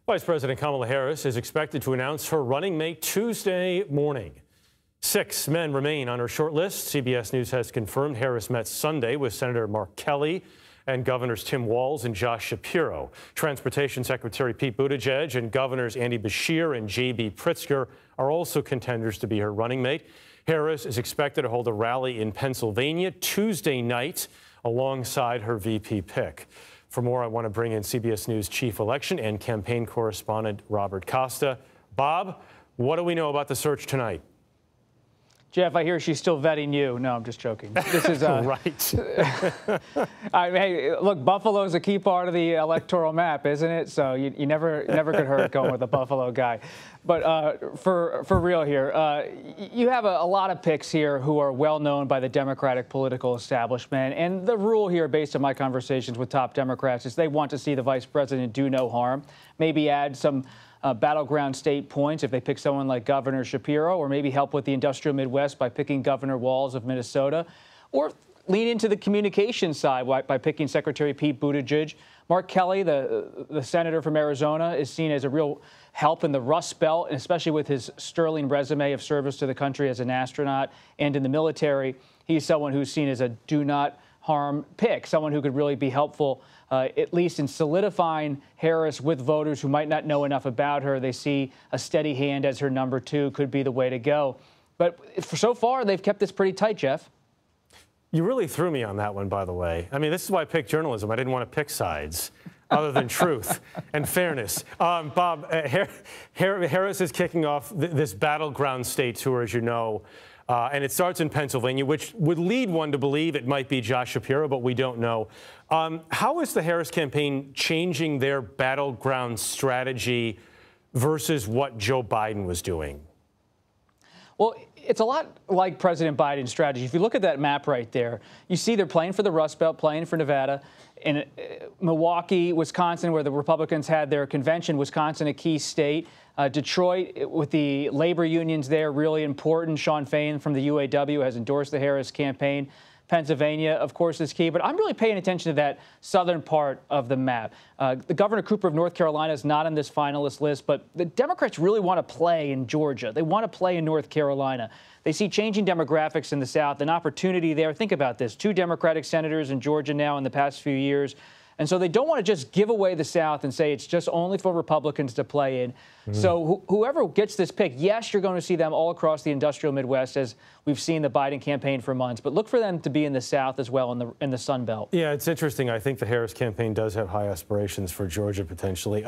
Vice President Kamala Harris is expected to announce her running mate Tuesday morning. 6 men remain on her short list. CBS News has confirmed Harris met Sunday with Senator Mark Kelly and Governors Tim Walz and Josh Shapiro. Transportation Secretary Pete Buttigieg and Governors Andy Beshear and J.B. Pritzker are also contenders to be her running mate. Harris is expected to hold a rally in Pennsylvania Tuesday night alongside her VP pick. For more, I want to bring in CBS News chief election and campaign correspondent Robert Costa. Bob, what do we know about the search tonight? Jeff, I hear she's still vetting you. No, I'm just joking. This is right. Hey, look, Buffalo's a key part of the electoral map, isn't it? So you never could hurt going with a Buffalo guy. But for real here, you have a lot of picks here who are well known by the Democratic political establishment. And the rule here, based on my conversations with top Democrats, is they want to see the vice president do no harm, maybe add some battleground state points if they pick someone like Governor Shapiro, or maybe help with the industrial Midwest by picking Governor Walz of Minnesota, or lean into the communication side by picking Secretary Pete Buttigieg. Mark Kelly, the senator from Arizona, is seen as a real help in the Rust Belt, and especially with his sterling resume of service to the country as an astronaut and in the military. He's someone who's seen as a do not harm pick, someone who could really be helpful, at least in solidifying Harris with voters who might not know enough about her. They see a steady hand as her number 2 could be the way to go. But so far, they've kept this pretty tight, Jeff. You really threw me on that one, by the way. I mean, this is why I picked journalism. I didn't want to pick sides other than truth and fairness. Bob, Harris is kicking off this Battleground state tour, as you know, and it starts in Pennsylvania, which would lead one to believe it might be Josh Shapiro, but we don't know. How is the Harris campaign changing their battleground strategy versus what Joe Biden was doing? Well, it's a lot like President Biden's strategy. If you look at that map right there, you see they're playing for the Rust Belt, playing for Nevada. In Milwaukee, Wisconsin, where the Republicans had their convention, Wisconsin, a key state. Detroit, with the labor unions there, really important. Sean Fain from the UAW has endorsed the Harris campaign. Pennsylvania, of course, is key. But I'm really paying attention to that southern part of the map. The Governor Cooper of North Carolina is not on this finalist list, but the Democrats really want to play in Georgia. They want to play in North Carolina. They see changing demographics in the South, an opportunity there. Think about this. 2 Democratic senators in Georgia now in the past few years. And so they don't want to just give away the South and say it's just only for Republicans to play in. So whoever gets this pick, yes, you're going to see them all across the industrial Midwest, as we've seen the Biden campaign for months. But look for them to be in the South as well, in the Sun Belt. Yeah, it's interesting. I think the Harris campaign does have high aspirations for Georgia, potentially.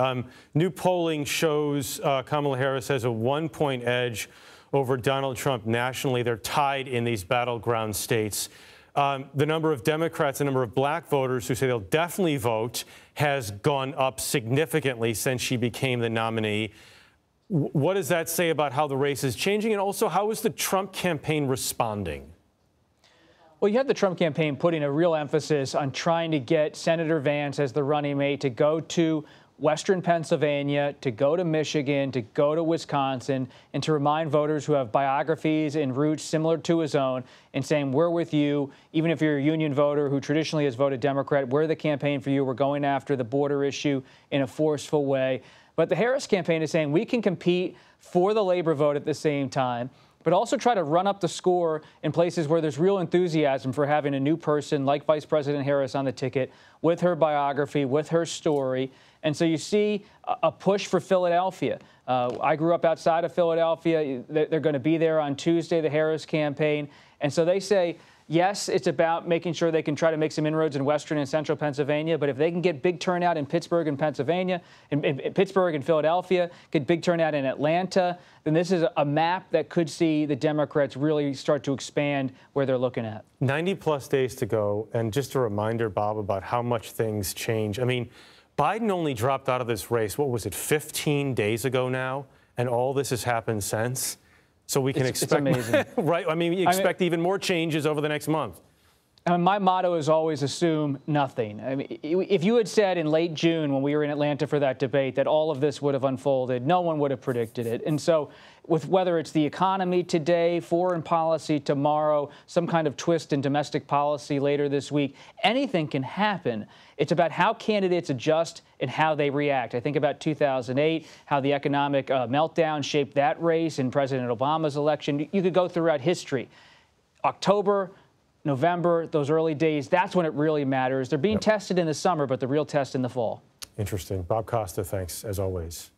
New polling shows Kamala Harris has a 1-point edge over Donald Trump nationally. They're tied in these battleground states. The number of Democrats, the number of black voters who say they'll definitely vote has gone up significantly since she became the nominee. What does that say about how the race is changing? And also, how is the Trump campaign responding? Well, you have the Trump campaign putting a real emphasis on trying to get Senator Vance as the running mate to go to Western Pennsylvania, to go to Michigan, to go to Wisconsin, and to remind voters who have biographies and roots similar to his own, and saying, we're with you, even if you're a union voter who traditionally has voted Democrat, we're the campaign for you. We're going after the border issue in a forceful way. But the Harris campaign is saying we can compete for the labor vote at the same time, but also try to run up the score in places where there's real enthusiasm for having a new person like Vice President Harris on the ticket with her biography, with her story. And so you see a push for Philadelphia. I grew up outside of Philadelphia. They're going to be there on Tuesday, the Harris campaign. And so they say, yes, it's about making sure they can try to make some inroads in Western and Central Pennsylvania. But if they can get big turnout in Pittsburgh and Pennsylvania, in Pittsburgh and Philadelphia, get big turnout in Atlanta, then this is a map that could see the Democrats really start to expand where they're looking at. 90-plus days to go. And just a reminder, Bob, about how much things change. I mean, Biden only dropped out of this race, what was it, 15 days ago now? And all this has happened since. So we can expect, it's amazing. right? I mean, you expect even more changes over the next month. My motto is always assume nothing. I mean, if you had said in late June when we were in Atlanta for that debate that all of this would have unfolded, no one would have predicted it. And so with whether it's the economy today, foreign policy tomorrow, some kind of twist in domestic policy later this week, anything can happen. It's about how candidates adjust and how they react. I think about 2008, how the economic meltdown shaped that race in President Obama's election. You could go throughout history. October, November, those early days, that's when it really matters. They're being tested in the summer, but the real test in the fall. Interesting. Bob Costa, thanks as always.